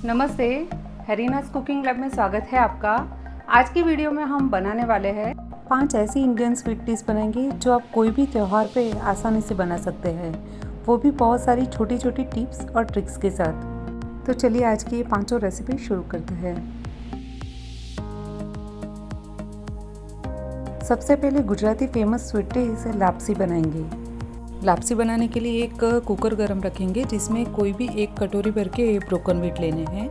नमस्ते, हरीनास cooking lab में स्वागत है आपका। आज की वीडियो में हम बनाने वाले हैं 5 ऐसी इंडियन स्वीट डिश बनाएंगे जो आप कोई भी त्यौहार पे आसानी से बना सकते हैं, वो भी बहुत सारी छोटी छोटी टिप्स और ट्रिक्स के साथ। तो चलिए आज की ये पांचों रेसिपी शुरू करते हैं। सबसे पहले Gujarati famous sweet dish lapsi बनाएंगे। लापसी बनाने के लिए एक कुकर गरम रखेंगे जिसमें कोई भी एक कटोरी भर के ब्रोकन व्हीट लेने हैं,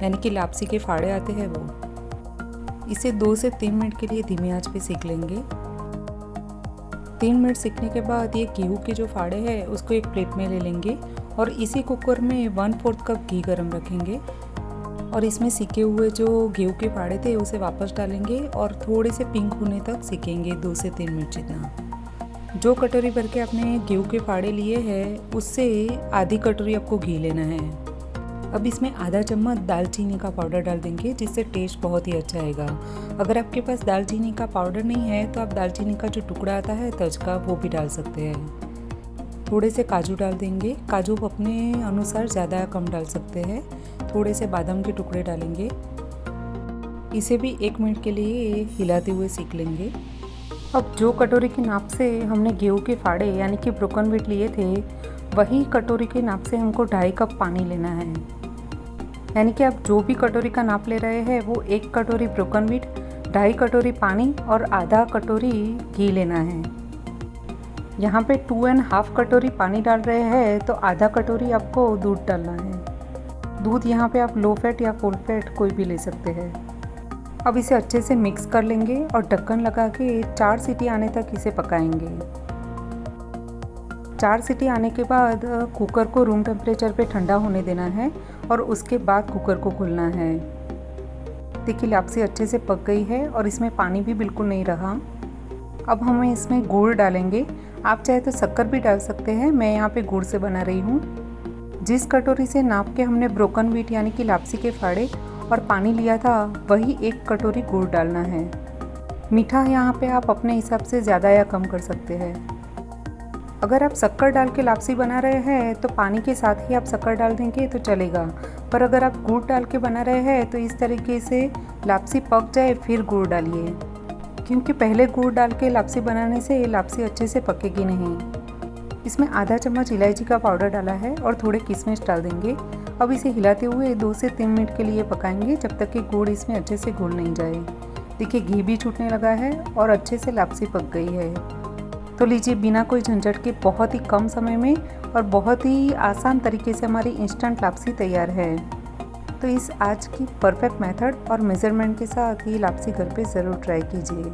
यानी कि लापसी के फाड़े आते हैं वो। इसे 2 से 3 मिनट के लिए धीमी आंच पे सेक लेंगे। 3 मिनट सेकने के बाद ये गेहूं के जो फाड़े हैं उसको एक प्लेट में ले लेंगे और इसी कुकर में 1/4 कप घी गरम रखेंगे और इसमें सीखे हुए जो गेहूं के फाड़े थे उसे वापस डालेंगे और थोड़े से पिंक होने तक सेकेंगे 2 से 3 मिनट जितना। जो कटोरी भर के आपने गेहूं के फाड़े लिए हैं उससे आधी कटोरी आपको घी लेना है। अब इसमें आधा चम्मच दालचीनी का पाउडर डाल देंगे जिससे टेस्ट बहुत ही अच्छा आएगा। अगर आपके पास दालचीनी का पाउडर नहीं है तो आप दालचीनी का जो टुकड़ा आता है तज का, वो भी डाल सकते हैं। थोड़े से काजू डाल देंगे, काजू अपने अनुसार ज़्यादा या कम डाल सकते हैं। थोड़े से बादाम के टुकड़े डालेंगे। इसे भी 1 मिनट के लिए हिलाते हुए सेक लेंगे। अब जो कटोरी की नाप से हमने गेहूं के फाड़े यानी कि ब्रोकन व्हीट लिए थे, वही कटोरी के नाप से हमको 2.5 कप पानी लेना है। यानी कि आप जो भी कटोरी का नाप ले रहे हैं वो 1 कटोरी ब्रोकन व्हीट, 2.5 कटोरी पानी और आधा कटोरी घी लेना है। यहाँ पे 2.5 कटोरी पानी डाल रहे हैं तो आधा कटोरी आपको दूध डालना है। दूध यहाँ पे आप लो फैट या फुल फैट कोई भी ले सकते हैं। अब इसे अच्छे से मिक्स कर लेंगे और ढक्कन लगा के 4 सीटी आने तक इसे पकाएंगे। 4 सीटी आने के बाद कुकर को रूम टेम्परेचर पे ठंडा होने देना है और उसके बाद कुकर को खोलना है। देखिए लापसी अच्छे से पक गई है और इसमें पानी भी बिल्कुल नहीं रहा। अब हमें इसमें गुड़ डालेंगे। आप चाहे तो शक्कर भी डाल सकते हैं, मैं यहाँ पे गुड़ से बना रही हूँ। जिस कटोरी से नाप के हमने ब्रोकन व्हीट यानी कि लापसी के फाड़े और पानी लिया था वही 1 कटोरी गुड़ डालना है। मीठा यहाँ पे आप अपने हिसाब से ज़्यादा या कम कर सकते हैं। अगर आप शक्कर डाल के लापसी बना रहे हैं तो पानी के साथ ही आप शक्कर डाल देंगे तो चलेगा, पर अगर आप गुड़ डाल के बना रहे हैं तो इस तरीके से लापसी पक जाए फिर गुड़ डालिए, क्योंकि पहले गुड़ डाल के लापसी बनाने से लापसी अच्छे से पकेगी नहीं। इसमें आधा चम्मच इलायची का पाउडर डाला है और थोड़े किशमिश डाल देंगे। अब इसे हिलाते हुए 2 से 3 मिनट के लिए पकाएंगे जब तक कि गुड़ इसमें अच्छे से घुल नहीं जाए। देखिए घी भी छूटने लगा है और अच्छे से लापसी पक गई है। तो लीजिए बिना कोई झंझट के बहुत ही कम समय में और बहुत ही आसान तरीके से हमारी इंस्टेंट लापसी तैयार है। तो इस आज की परफेक्ट मेथड और मेज़रमेंट के साथ ये लापसी घर पे ज़रूर ट्राई कीजिए।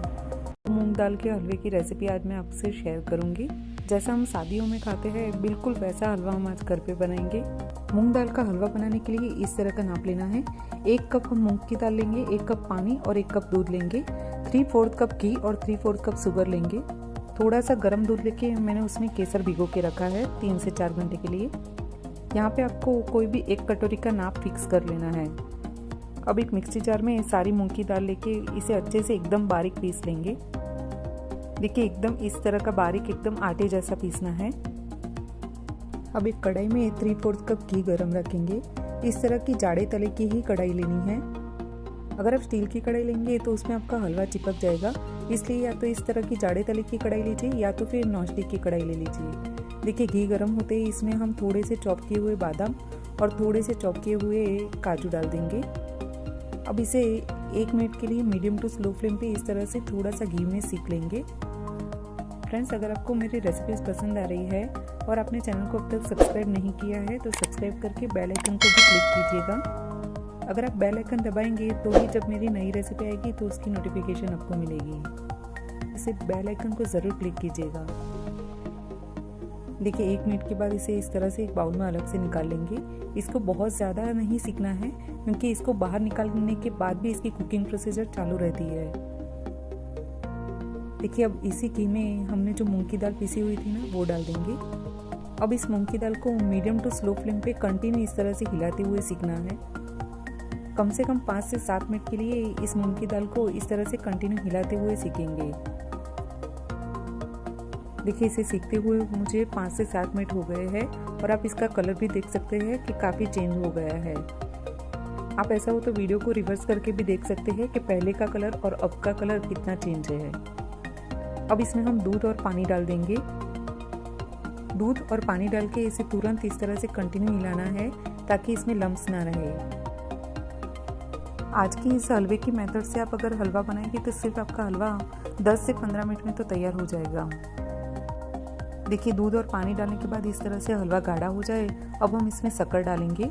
मूंग दाल के हलवे की रेसिपी आज मैं आपसे शेयर करूंगी। जैसा हम शादियों में खाते हैं बिल्कुल वैसा हलवा हम आज घर पे बनाएंगे। मूंग दाल का हलवा बनाने के लिए इस तरह का नाप लेना है। 1 कप हम मूंग की दाल लेंगे, 1 कप पानी और 1 कप दूध लेंगे। 3/4 कप घी और 3/4 कप शुगर लेंगे। थोड़ा सा गर्म दूध लेके मैंने उसमें केसर भिगो के रखा है 3 से 4 घंटे के लिए। यहाँ पे आपको कोई भी 1 कटोरी का नाप फिक्स कर लेना है। अब एक मिक्सी जार में सारी मूंग की दाल लेके इसे अच्छे से एकदम बारीक पीस लेंगे। देखिए एकदम इस तरह का बारीक, एकदम आटे जैसा पीसना है। अब एक कढ़ाई में 3/4 कप घी गरम रखेंगे। इस तरह की जाड़े तले की ही कढ़ाई लेनी है। अगर आप स्टील की कढ़ाई लेंगे तो उसमें आपका हलवा चिपक जाएगा, इसलिए या तो इस तरह की जाड़े तले की कढ़ाई लीजिए या तो फिर नॉन स्टिक की कढ़ाई ले लीजिए। देखिए घी गरम होते ही इसमें हम थोड़े से चॉप किए हुए बादाम और थोड़े से चॉप किए हुए काजू डाल देंगे। अब इसे 1 मिनट के लिए मीडियम टू स्लो फ्लेम पे इस तरह से थोड़ा सा घी में सेक लेंगे। फ्रेंड्स, अगर आपको मेरी रेसिपीज़ पसंद आ रही है और आपने चैनल को अब तक सब्सक्राइब नहीं किया है तो सब्सक्राइब करके बेल आइकन को भी क्लिक कीजिएगा। अगर आप बेल आइकन दबाएंगे तो ही जब मेरी नई रेसिपी आएगी तो उसकी नोटिफिकेशन आपको मिलेगी। इसे बेल आइकन को ज़रूर क्लिक कीजिएगा। देखिए 1 मिनट के बाद इसे इस तरह से एक बाउल में अलग से निकाल लेंगे। इसको बहुत ज़्यादा नहीं सीखना है क्योंकि इसको बाहर निकालने के बाद भी इसकी कुकिंग प्रोसीजर चालू रहती है। देखिए अब इसी घी में हमने जो मूंग की दाल पीसी हुई थी ना वो डाल देंगे। अब इस मूंग की दाल को मीडियम टू स्लो फ्लेम पे कंटिन्यू इस तरह से हिलाते हुए सीखना है। कम से कम 5 से 7 मिनट के लिए इस मूंग की दाल को इस तरह से कंटिन्यू हिलाते हुए सीखेंगे। देखिए इसे सीखते हुए मुझे 5 से 7 मिनट हो गए हैं और आप इसका कलर भी देख सकते हैं कि काफ़ी चेंज हो गया है। आप ऐसा हो तो वीडियो को रिवर्स करके भी देख सकते हैं कि पहले का कलर और अब का कलर कितना चेंज है। अब इसमें हम दूध और पानी डाल देंगे। दूध और पानी डाल के इसे तुरंत इस तरह से कंटिन्यू हिलाना है ताकि इसमें लम्स ना रहे। आज की इस हलवे की मेथड से आप अगर हलवा बनाएंगे तो सिर्फ आपका हलवा 10 से 15 मिनट में तो तैयार हो जाएगा। देखिए दूध और पानी डालने के बाद इस तरह से हलवा गाढ़ा हो जाए। अब हम इसमें शक्कर डालेंगे।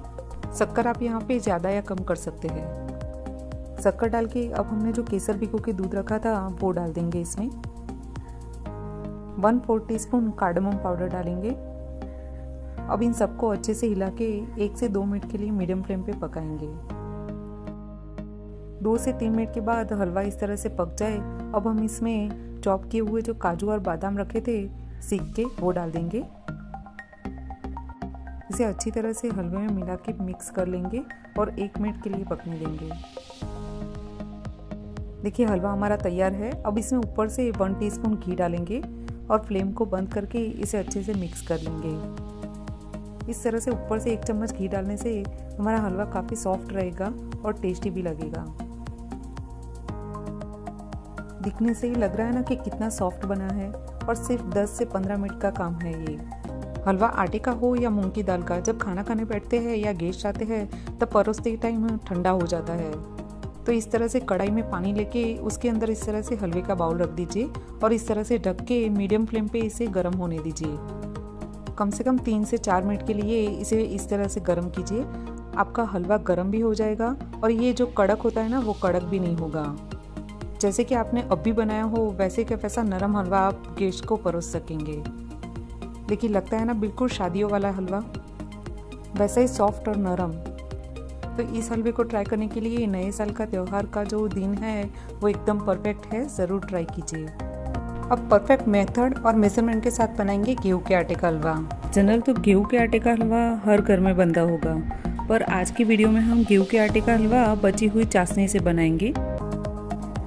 शक्कर आप यहाँ पे ज़्यादा या कम कर सकते हैं। शक्कर डाल के अब हमने जो केसर भिगो के दूध रखा था वो डाल देंगे इसमें। 1/4 टीस्पून कार्डमम पाउडर डालेंगे। अब इन सबको अच्छे से हिला के 1 से 2 मिनट के लिए मीडियम फ्लेम पे पकाएंगे। 2 से 3 मिनट के बाद हलवा इस तरह से पक जाए। अब हम इसमें चॉप किए हुए जो काजू और बादाम रखे थे सीख के वो डाल देंगे। इसे अच्छी तरह से हलवे में मिला के मिक्स कर लेंगे और 1 मिनट के लिए पकने देंगे। देखिए हलवा हमारा तैयार है। अब इसमें ऊपर से 1 टीस्पून घी डालेंगे और फ्लेम को बंद करके इसे अच्छे से मिक्स कर लेंगे। इस तरह से ऊपर से 1 चम्मच घी डालने से हमारा हलवा काफ़ी सॉफ्ट रहेगा और टेस्टी भी लगेगा। दिखने से ही लग रहा है ना कि कितना सॉफ्ट बना है और सिर्फ 10 से 15 मिनट का काम है ये। हलवा आटे का हो या मूंग की दाल का, जब खाना खाने बैठते हैं या गेस्ट आते हैं तब परोसते टाइम ठंडा हो जाता है। तो इस तरह से कढ़ाई में पानी लेके उसके अंदर इस तरह से हलवे का बाउल रख दीजिए और इस तरह से ढक के मीडियम फ्लेम पे इसे गर्म होने दीजिए। कम से कम 3 से 4 मिनट के लिए इसे इस तरह से गर्म कीजिए। आपका हलवा गर्म भी हो जाएगा और ये जो कड़क होता है ना वो कड़क भी नहीं होगा। जैसे कि आपने अब भी बनाया हो वैसे का वैसा नरम हलवा आप गेस्ट को परोस सकेंगे। देखिए लगता है ना बिल्कुल शादियों वाला हलवा, वैसा ही सॉफ्ट और नरम। तो इस हलवे को ट्राई करने के लिए नए साल का त्यौहार का जो दिन है वो एकदम परफेक्ट है, ज़रूर ट्राई कीजिए। अब परफेक्ट मेथड और मेजरमेंट के साथ बनाएंगे गेहूं के आटे का हलवा। जनरल तो गेहूं के आटे का हलवा हर घर में बनता होगा, पर आज की वीडियो में हम गेहूं के आटे का हलवा बची हुई चाशनी से बनाएंगे।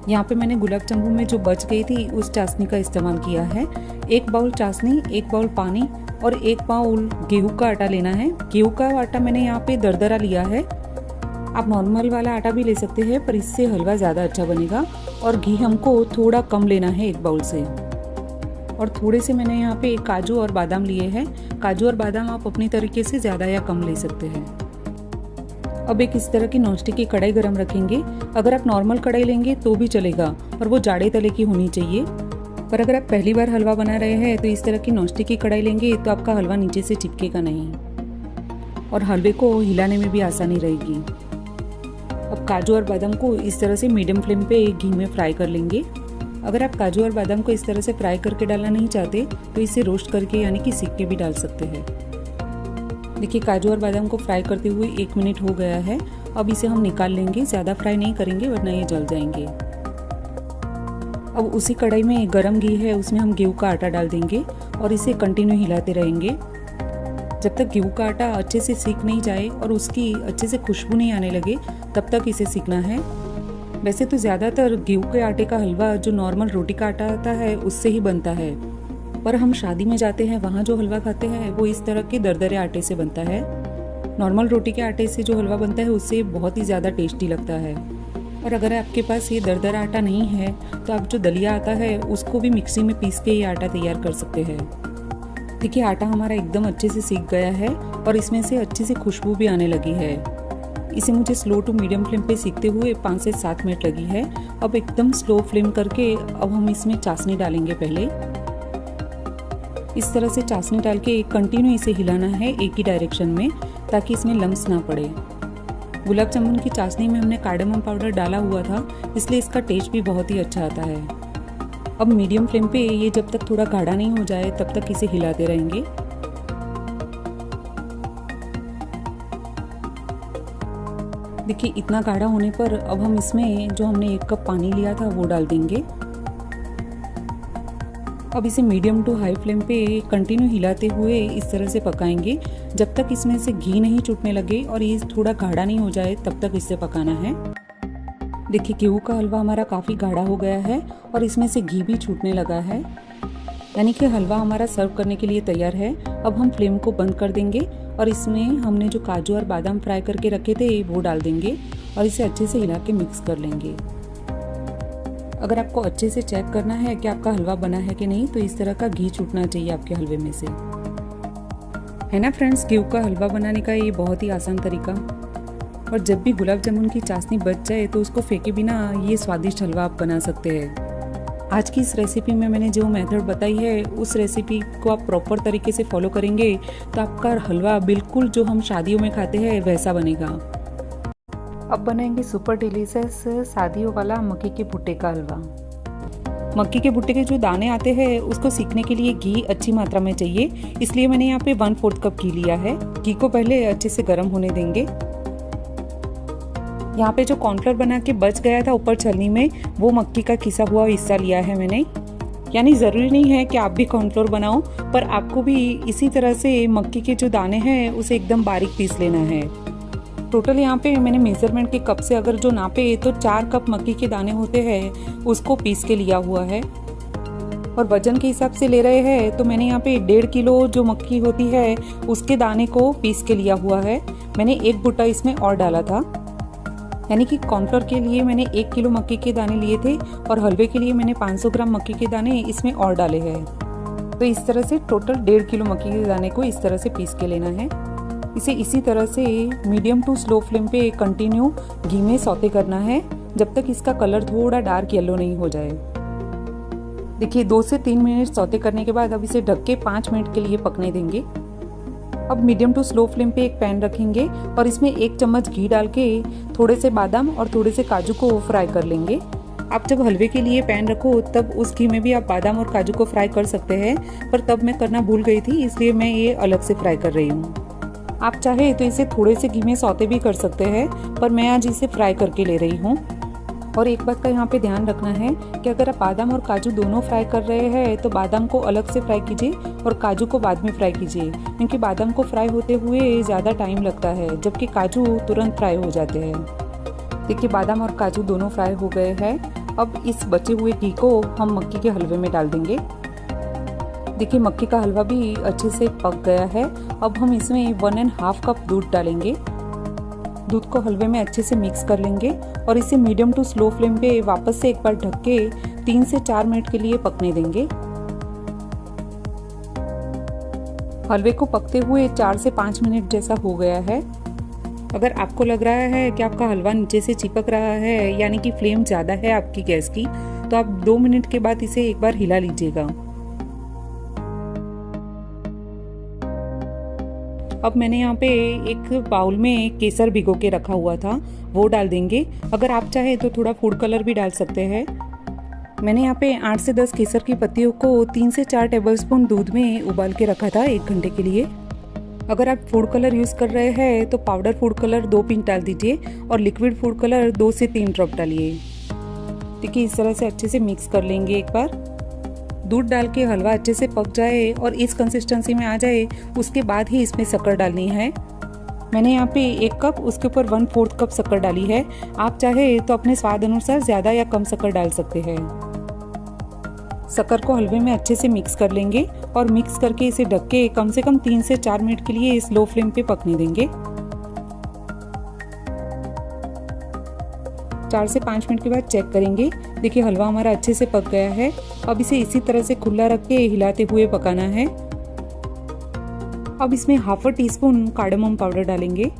यहाँ पे मैंने गुलाब जामुन में जो बच गई थी उस चाशनी का इस्तेमाल किया है। 1 बाउल चाशनी, 1 बाउल पानी और 1 बाउल गेहूं का आटा लेना है। गेहूं का आटा मैंने यहाँ पे दरदरा लिया है। आप नॉर्मल वाला आटा भी ले सकते हैं पर इससे हलवा ज़्यादा अच्छा बनेगा। और घी हमको थोड़ा कम लेना है 1 बाउल से। और थोड़े से मैंने यहाँ पे काजू और बादाम लिए हैं। काजू और बादाम आप अपनी तरीके से ज़्यादा या कम ले सकते हैं। अब एक इस तरह की नॉनस्टिक की कढ़ाई गरम रखेंगे। अगर आप नॉर्मल कढ़ाई लेंगे तो भी चलेगा और वो जाड़े तले की होनी चाहिए। पर अगर आप पहली बार हलवा बना रहे हैं तो इस तरह की नॉनस्टिक की कढ़ाई लेंगे तो आपका हलवा नीचे से चिपकेगा नहीं और हलवे को हिलाने में भी आसानी रहेगी। अब काजू और बादाम को इस तरह से मीडियम फ्लेम पे घी में फ्राई कर लेंगे। अगर आप काजू और बादाम को इस तरह से फ्राई करके डालना नहीं चाहते तो इसे रोस्ट करके यानी कि सेक के भी डाल सकते हैं। देखिए काजू और बादाम को फ्राई करते हुए 1 मिनट हो गया है। अब इसे हम निकाल लेंगे, ज़्यादा फ्राई नहीं करेंगे वरना ये जल जाएंगे। अब उसी कढ़ाई में गरम घी है उसमें हम गेहूं का आटा डाल देंगे और इसे कंटिन्यू हिलाते रहेंगे जब तक गेहूं का आटा अच्छे से सीख नहीं जाए और उसकी अच्छे से खुशबू नहीं आने लगे तब तक इसे सीखना है। वैसे तो ज़्यादातर गेहूं के आटे का हलवा जो नॉर्मल रोटी का आटा आता है उससे ही बनता है, पर हम शादी में जाते हैं वहाँ जो हलवा खाते हैं वो इस तरह के दरदरे आटे से बनता है। नॉर्मल रोटी के आटे से जो हलवा बनता है उससे बहुत ही ज़्यादा टेस्टी लगता है। और अगर आपके पास ये दरदरा आटा नहीं है तो आप जो दलिया आता है उसको भी मिक्सी में पीस के ये आटा तैयार कर सकते हैं। देखिए आटा हमारा एकदम अच्छे से सीख गया है और इसमें से अच्छी सी खुशबू भी आने लगी है। इसे मुझे स्लो टू मीडियम फ्लेम पे सीखते हुए 5 से 7 मिनट लगी है। अब एकदम स्लो फ्लेम करके अब हम इसमें चाशनी डालेंगे। पहले इस तरह से चाशनी डाल के कंटिन्यू इसे हिलाना है एक ही डायरेक्शन में ताकि इसमें लम्स ना पड़े। गुलाब जामुन की चाशनी में हमने कार्डमम पाउडर डाला हुआ था इसलिए इसका टेस्ट भी बहुत ही अच्छा आता है। अब मीडियम फ्लेम पे ये जब तक थोड़ा गाढ़ा नहीं हो जाए तब तक इसे हिलाते रहेंगे। देखिए इतना गाढ़ा होने पर अब हम इसमें जो हमने 1 कप पानी लिया था वो डाल देंगे। अब इसे मीडियम टू हाई फ्लेम पे कंटिन्यू हिलाते हुए इस तरह से पकाएंगे जब तक इसमें से घी नहीं छूटने लगे और ये थोड़ा गाढ़ा नहीं हो जाए तब तक इसे पकाना है। देखिए गेहूं का हलवा हमारा काफ़ी गाढ़ा हो गया है और इसमें से घी भी छूटने लगा है। यानी कि हलवा हमारा सर्व करने के लिए तैयार है। अब हम फ्लेम को बंद कर देंगे और इसमें हमने जो काजू और बादाम फ्राई करके रखे थे वो डाल देंगे और इसे अच्छे से हिला के मिक्स कर लेंगे। अगर आपको अच्छे से चेक करना है कि आपका हलवा बना है कि नहीं, तो इस तरह का घी छूटना चाहिए आपके हलवे में से, है ना फ्रेंड्स। गेहूं का हलवा बनाने का ये बहुत ही आसान तरीका। और जब भी गुलाब जामुन की चाशनी बच जाए तो उसको फेंके बिना ये स्वादिष्ट हलवा आप बना सकते हैं। आज की इस रेसिपी में मैंने जो मेथड बताई है उस रेसिपी को आप प्रॉपर तरीके से फॉलो करेंगे तो आपका हलवा बिल्कुल जो हम शादियों में खाते हैं वैसा बनेगा। अब बनाएंगे सुपर डिलीशियस शादियों वाला मक्के के भुट्टे का हलवा। मक्के के भुट्टे के जो दाने आते हैं उसको सीखने के लिए घी अच्छी मात्रा में चाहिए, इसलिए मैंने यहाँ पे 1/4 कप घी लिया है। घी को पहले अच्छे से गर्म होने देंगे। यहाँ पे जो कॉर्नफ्लोर बना के बच गया था ऊपर छलनी में, वो मक्की का किसा हुआ हिस्सा लिया है मैंने। यानी ज़रूरी नहीं है कि आप भी कॉर्नफ्लोर बनाओ, पर आपको भी इसी तरह से मक्की के जो दाने हैं उसे एकदम बारीक पीस लेना है। टोटल यहाँ पे मैंने मेजरमेंट के कप से अगर जो नापे तो 4 कप मक्की के दाने होते हैं उसको पीस के लिया हुआ है। और वजन के हिसाब से ले रहे हैं तो मैंने यहाँ पे 1.5 किलो जो मक्की होती है उसके दाने को पीस के लिया हुआ है। मैंने 1 भुट्टा इसमें और डाला था, यानी कि कॉर्नफ्लोर के लिए मैंने 1 किलो मक्के के दाने लिए थे और हलवे के लिए मैंने 500 ग्राम मक्के के दाने इसमें और डाले हैं। तो इस तरह से टोटल 1.5 किलो मक्के के दाने को इस तरह से पीस के लेना है। इसे इसी तरह से मीडियम टू स्लो फ्लेम पे कंटिन्यू घी में सौते करना है जब तक इसका कलर थोड़ा डार्क येलो नहीं हो जाए। देखिए 2 से 3 मिनट सौते करने के बाद अब इसे ढक के 5 मिनट के लिए पकने देंगे। अब मीडियम टू स्लो फ्लेम पे एक पैन रखेंगे और इसमें 1 चम्मच घी डाल के थोड़े से बादाम और थोड़े से काजू को फ्राई कर लेंगे। आप जब हलवे के लिए पैन रखो तब उस घी में भी आप बादाम और काजू को फ्राई कर सकते हैं, पर तब मैं करना भूल गई थी इसलिए मैं ये अलग से फ्राई कर रही हूँ। आप चाहे तो इसे थोड़े से घी में सौते भी कर सकते हैं, पर मैं आज इसे फ्राई करके ले रही हूँ। और एक बात का यहाँ पे ध्यान रखना है कि अगर आप बादाम और काजू दोनों फ्राई कर रहे हैं तो बादाम को अलग से फ्राई कीजिए और काजू को बाद में फ्राई कीजिए, क्योंकि बादाम को फ्राई होते हुए ज़्यादा टाइम लगता है जबकि काजू तुरंत फ्राई हो जाते हैं। देखिए बादाम और काजू दोनों फ्राई हो गए हैं। अब इस बचे हुए घी को हम मक्की के हलवे में डाल देंगे। देखिए मक्की का हलवा भी अच्छे से पक गया है। अब हम इसमें 1.5 कप दूध डालेंगे। दूध को हलवे में अच्छे से मिक्स कर लेंगे और इसे मीडियम टू स्लो फ्लेम पे वापस से एक बार ढक के 3 से 4 मिनट के लिए पकने देंगे। हलवे को पकते हुए 4 से 5 मिनट जैसा हो गया है। अगर आपको लग रहा है कि आपका हलवा नीचे से चिपक रहा है, यानी कि फ्लेम ज़्यादा है आपकी गैस की, तो आप 2 मिनट के बाद इसे एक बार हिला लीजिएगा। अब मैंने यहाँ पे एक बाउल में केसर भिगो के रखा हुआ था, वो डाल देंगे। अगर आप चाहे तो थोड़ा फूड कलर भी डाल सकते हैं। मैंने यहाँ पे 8 से 10 केसर की पत्तियों को 3 से 4 टेबलस्पून दूध में उबाल के रखा था 1 घंटे के लिए। अगर आप फूड कलर यूज़ कर रहे हैं तो पाउडर फूड कलर 2 पिंच डाल दीजिए और लिक्विड फूड कलर 2 से 3 ड्रॉप डालिए। देखिए इस तरह से अच्छे से मिक्स कर लेंगे एक बार। दूध डाल के हलवा अच्छे से पक जाए और इस कंसिस्टेंसी में आ जाए उसके बाद ही इसमें शक्कर डालनी है। मैंने यहाँ पे 1 कप उसके ऊपर 1/4 कप शक्कर डाली है। आप चाहे तो अपने स्वाद अनुसार ज़्यादा या कम शक्कर डाल सकते हैं। शक्कर को हलवे में अच्छे से मिक्स कर लेंगे और मिक्स करके इसे ढक के कम से कम 3 से 4 मिनट के लिए स्लो फ्लेम पे पकने देंगे। 4 से 5 मिनट के बाद चेक करेंगे। देखिए हलवा हमारा अच्छे से पक गया है। अब इसे इसी तरह से खुला रख के हिलाते हुए पकाना है। अब इसमें 1/2 टीस्पून कार्डमम पाउडर डालेंगे।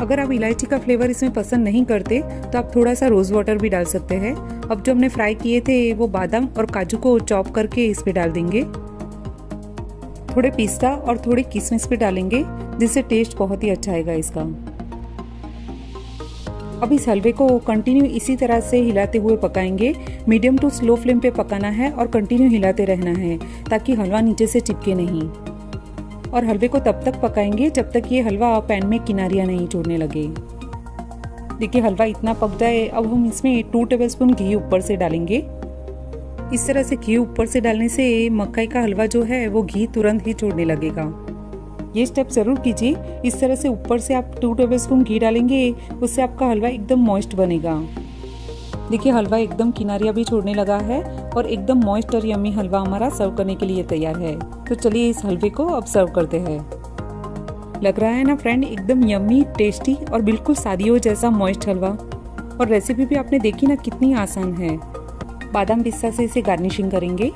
अगर आप इलायची का फ्लेवर इसमें पसंद नहीं करते तो आप थोड़ा सा रोज़ वाटर भी डाल सकते हैं। अब जो हमने फ्राई किए थे वो बादाम और काजू को चॉप करके इस पे डाल देंगे। थोड़े पिस्ता और थोड़ी किशमिश भी डालेंगे जिससे टेस्ट बहुत ही अच्छा आएगा इसका। अब इस हलवे को कंटिन्यू इसी तरह से हिलाते हुए पकाएंगे। मीडियम टू स्लो फ्लेम पे पकाना है और कंटिन्यू हिलाते रहना है ताकि हलवा नीचे से चिपके नहीं। और हलवे को तब तक पकाएंगे जब तक ये हलवा पैन में किनारियाँ नहीं छोड़ने लगे। देखिए हलवा इतना पक जाए, अब हम इसमें 2 टेबलस्पून घी ऊपर से डालेंगे। इस तरह से घी ऊपर से डालने से मक्काई का हलवा जो है वो घी तुरंत ही छोड़ने लगेगा। ये स्टेप ज़रूर कीजिए। इस तरह से ऊपर से आप 2 टेबलस्पून घी डालेंगे, उससे आपका हलवा एकदम मॉइस्ट बनेगा। देखिए हलवा एकदम किनारियाँ भी छोड़ने लगा है और एकदम मॉइस्ट और यम्मी हलवा हमारा सर्व करने के लिए तैयार है। तो चलिए इस हलवे को अब सर्व करते हैं। लग रहा है ना फ्रेंड, एकदम यम्मी, टेस्टी और बिल्कुल शादियों जैसा मॉइस्ट हलवा। और रेसिपी भी आपने देखी ना कितनी आसान है। बादाम पिस्ता से इसे गार्निशिंग करेंगे।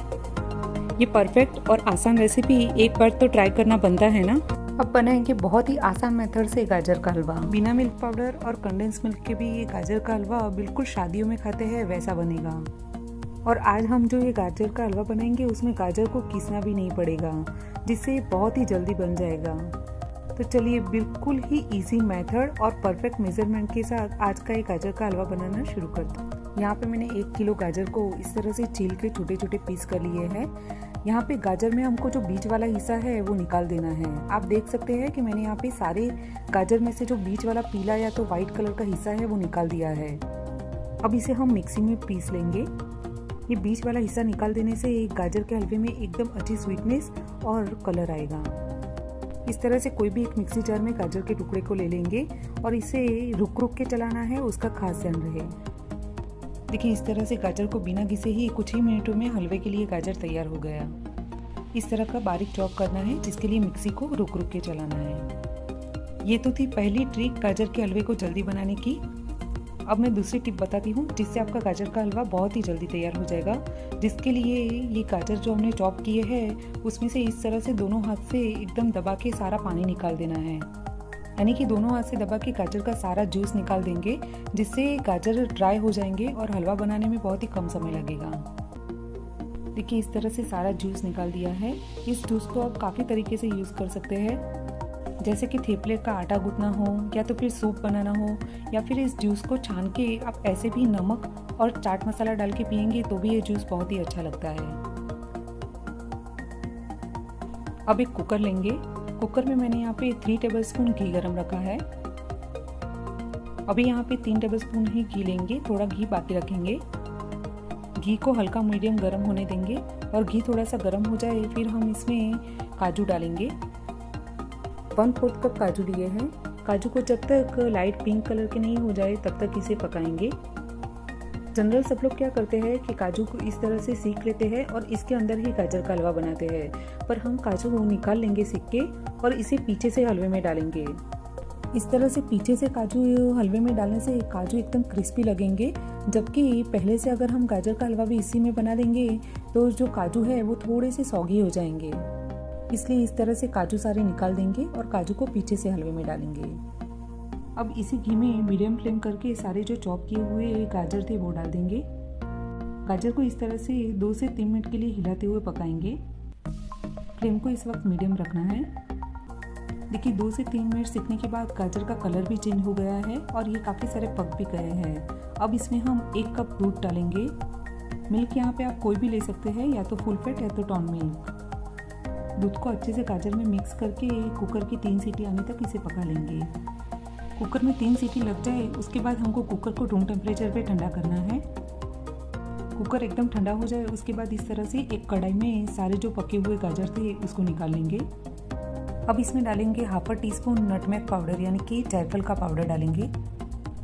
ये परफेक्ट और आसान रेसिपी एक बार तो ट्राई करना बनता है ना। अब बनाएंगे बहुत ही आसान मेथड से गाजर का हलवा। बिना मिल्क पाउडर और कंडेंस मिल्क के भी ये गाजर का हलवा बिल्कुल शादियों में खाते हैं वैसा बनेगा। और आज हम जो ये गाजर का हलवा बनाएंगे उसमें गाजर को पीसना भी नहीं पड़ेगा, जिससे बहुत ही जल्दी बन जाएगा। तो चलिए बिल्कुल ही इजी मेथड और परफेक्ट मेजरमेंट के साथ आज का ये गाजर का हलवा बनाना शुरू करते हैं। यहाँ पे मैंने 1 किलो गाजर को इस तरह से छील के छोटे छोटे पीस कर लिए हैं। यहाँ पे गाजर में हमको जो बीच वाला हिस्सा है वो निकाल देना है। आप देख सकते हैं कि मैंने यहाँ पे सारे गाजर में से जो बीच वाला पीला या तो वाइट कलर का हिस्सा है वो निकाल दिया है। अब इसे हम मिक्सी में पीस लेंगे। ये बीच वाला हिस्सा निकाल देने से गाजर के हलवे में एकदम अच्छी स्वीटनेस और कलर आएगा। इस तरह से कोई भी एक मिक्सी जार में गाजर के टुकड़े को ले लेंगे और इसे रुक रुक के चलाना है, उसका खास ध्यान रहे। देखिए इस तरह से गाजर को बिना घिसे ही कुछ ही मिनटों में हलवे के लिए गाजर तैयार हो गया। इस तरह का बारीक चॉप करना है, जिसके लिए मिक्सी को रुक रुक के चलाना है। ये तो थी पहली ट्रिक गाजर के हलवे को जल्दी बनाने की। अब मैं दूसरी टिप बताती हूँ, जिससे आपका गाजर का हलवा बहुत ही जल्दी तैयार हो जाएगा। जिसके लिए ये गाजर जो हमने चॉप किए हैं उसमें से इस तरह से दोनों हाथ से एकदम दबा के सारा पानी निकाल देना है। यानी कि दोनों हाथ से दबा के गाजर का सारा जूस निकाल देंगे, जिससे गाजर ड्राई हो जाएंगे और हलवा बनाने में बहुत ही कम समय लगेगा। देखिए इस तरह से सारा जूस निकाल दिया है। इस जूस को आप काफ़ी तरीके से यूज़ कर सकते हैं, जैसे कि थेपले का आटा गूंथना हो या तो फिर सूप बनाना हो, या फिर इस जूस को छान के आप ऐसे भी नमक और चाट मसाला डाल के पियेंगे तो भी ये जूस बहुत ही अच्छा लगता है। अब एक कुकर लेंगे। कुकर में मैंने यहाँ पे 3 टेबलस्पून घी गरम रखा है। अभी यहाँ पे 3 टेबलस्पून ही घी लेंगे, थोड़ा घी बाकी रखेंगे। घी को हल्का मीडियम गरम होने देंगे और घी थोड़ा सा गरम हो जाए फिर हम इसमें काजू डालेंगे। 1/4 कप काजू लिए हैं। काजू को जब तक लाइट पिंक कलर के नहीं हो जाए तब तक इसे पकाएंगे। जनरल सब लोग क्या करते हैं कि काजू को इस तरह से सीख लेते हैं और इसके अंदर ही गाजर का हलवा बनाते हैं, पर हम काजू को निकाल लेंगे सीख के और इसे पीछे से हलवे में डालेंगे। इस तरह से पीछे से काजू हलवे में डालने से काजू एकदम क्रिस्पी लगेंगे, जबकि पहले से अगर हम गाजर का हलवा भी इसी में बना देंगे तो जो काजू है वो थोड़े से सौगी हो जाएंगे। इसलिए इस तरह से काजू सारे निकाल देंगे और काजू को पीछे से हलवे में डालेंगे। अब इसी घी में मीडियम फ्लेम करके सारे जो चॉप किए हुए गाजर थे वो डाल देंगे। गाजर को इस तरह से 2 से 3 मिनट के लिए हिलाते हुए पकाएंगे। फ्लेम को इस वक्त मीडियम रखना है। देखिए 2 से 3 मिनट सीखने के बाद गाजर का कलर भी चेंज हो गया है और ये काफ़ी सारे पक भी गए हैं। अब इसमें हम 1 कप दूध डालेंगे। मिल्क यहाँ पे आप कोई भी ले सकते हैं, या तो फुल फैट या तो टॉन मिल्क। दूध को अच्छे से गाजर में मिक्स करके कुकर की 3 सीटी आने तक इसे पका लेंगे। कुकर में 3 सीटी लग जाए उसके बाद हमको कुकर को रूम टेम्परेचर पे ठंडा करना है। कुकर एकदम ठंडा हो जाए उसके बाद इस तरह से एक कढ़ाई में सारे जो पके हुए गाजर थे उसको निकाल लेंगे। अब इसमें डालेंगे 1/2 टीस्पून नटमेग पाउडर, यानी कि जायफल का पाउडर डालेंगे।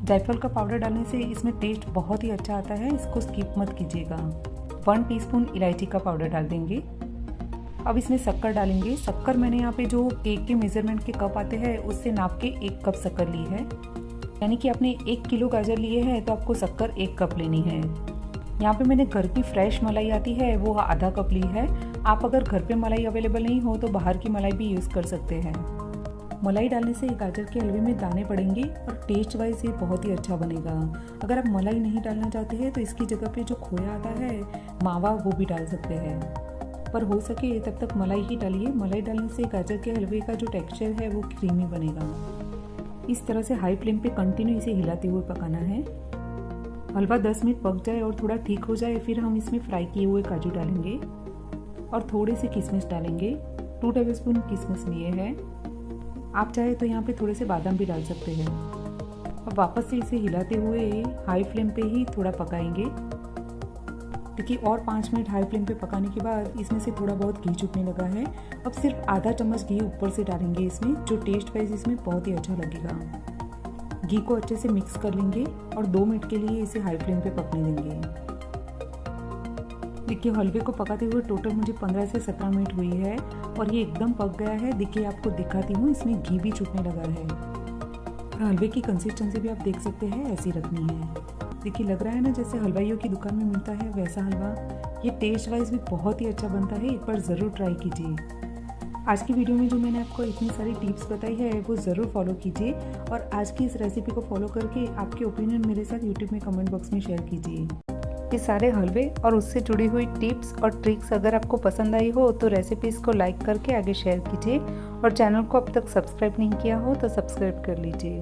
जायफल का पाउडर डालने से इसमें टेस्ट बहुत ही अच्छा आता है, इसको स्किप मत कीजिएगा। 1 टीस्पून इलायची का पाउडर डाल देंगे। अब इसमें शक्कर डालेंगे। शक्कर मैंने यहाँ पे जो केक के मेजरमेंट के कप आते हैं उससे नाप के 1 कप शक्कर ली है। यानी कि आपने 1 किलो गाजर लिए हैं तो आपको शक्कर 1 कप लेनी है। यहाँ पे मैंने घर की फ्रेश मलाई आती है वो आधा कप ली है। आप अगर घर पे मलाई अवेलेबल नहीं हो तो बाहर की मलाई भी यूज़ कर सकते हैं। मलाई डालने से गाजर के हलवे में दाने पड़ेंगे और टेस्ट वाइज ये बहुत ही अच्छा बनेगा। अगर आप मलाई नहीं डालना चाहते हैं तो इसकी जगह पे जो खोया आता है मावा वो भी डाल सकते हैं, पर हो सके तब तक मलाई ही डालिए। मलाई डालने से गाजर के हलवे का जो टेक्सचर है वो क्रीमी बनेगा। इस तरह से हाई फ्लेम पे कंटिन्यू इसे हिलाते हुए पकाना है। हलवा 10 मिनट पक जाए और थोड़ा ठीक हो जाए फिर हम इसमें फ्राई किए हुए काजू डालेंगे और थोड़े से किशमिश डालेंगे। 2 टेबलस्पून किशमिश लिए हैं। आप चाहे तो यहाँ पे थोड़े से बादाम भी डाल सकते हैं। अब वापस से इसे हिलाते हुए हाई फ्लेम पे ही थोड़ा पकाएंगे। देखिए और 5 मिनट हाई फ्लेम पे पकाने के बाद इसमें से थोड़ा बहुत घी छूटने लगा है। अब सिर्फ आधा चम्मच घी ऊपर से डालेंगे इसमें, जो टेस्ट वाइज इसमें बहुत ही अच्छा लगेगा। घी को अच्छे से मिक्स कर लेंगे और 2 मिनट के लिए इसे हाई फ्लेम पे पकने देंगे। देखिए हलवे को पकाते हुए टोटल मुझे 15 से 17 मिनट हुई है और ये एकदम पक गया है। देखिए आपको दिखाती हूँ, इसमें घी भी छूटने लगा है। और हलवे की कंसिस्टेंसी भी आप देख सकते हैं, ऐसी रखनी है। देखिए लग रहा है ना जैसे हलवाइयों की दुकान में मिलता है वैसा हलवा। ये टेस्ट वाइज भी बहुत ही अच्छा बनता है, एक बार ज़रूर ट्राई कीजिए। आज की वीडियो में जो मैंने आपको इतनी सारी टिप्स बताई है वो ज़रूर फॉलो कीजिए और आज की इस रेसिपी को फॉलो करके आपके ओपिनियन मेरे साथ यूट्यूब में कमेंट बॉक्स में शेयर कीजिए। ये सारे हलवे और उससे जुड़ी हुई टिप्स और ट्रिक्स अगर आपको पसंद आई हो तो रेसिपीज़ को लाइक करके आगे शेयर कीजिए और चैनल को अब तक सब्सक्राइब नहीं किया हो तो सब्सक्राइब कर लीजिए।